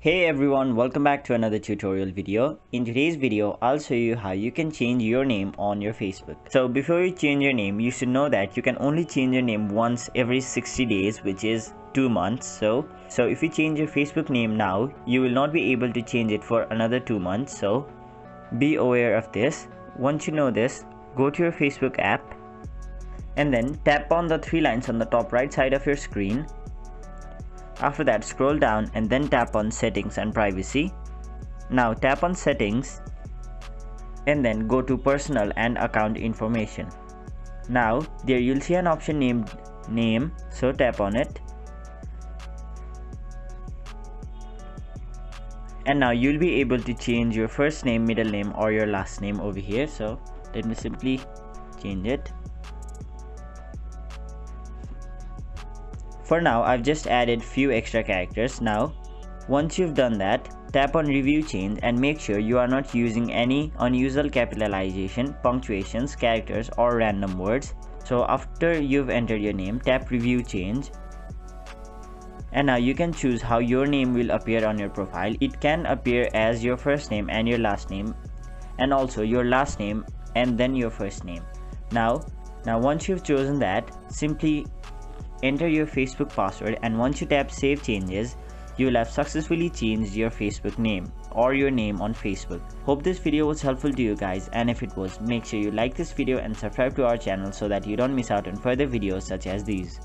Hey everyone, welcome back to another tutorial video. In today's video, I'll show you how you can change your name on your Facebook. So before you change your name, you should know that you can only change your name once every 60 days, which is 2 months. So if you change your Facebook name now, you will not be able to change it for another 2 months. So be aware of this. Once you know this, go to your Facebook app and then tap on the 3 lines on the top right side of your screen. After that, scroll down and then tap on Settings and Privacy. Now tap on Settings and then go to Personal and Account Information. Now there you'll see an option named Name, so tap on it. And now you'll be able to change your first name, middle name or your last name over here. So let me simply change it. For now, I've just added few extra characters. Now, once you've done that, tap on Review Change and make sure you are not using any unusual capitalization, punctuations, characters or random words. So after you've entered your name, tap Review Change. And now you can choose how your name will appear on your profile. It can appear as your first name and your last name, and also your last name and then your first name. Now once you've chosen that, simply enter your Facebook password, and once you tap Save Changes, you will have successfully changed your Facebook name or your name on Facebook. Hope this video was helpful to you guys, and if it was, make sure you like this video and subscribe to our channel so that you don't miss out on further videos such as these.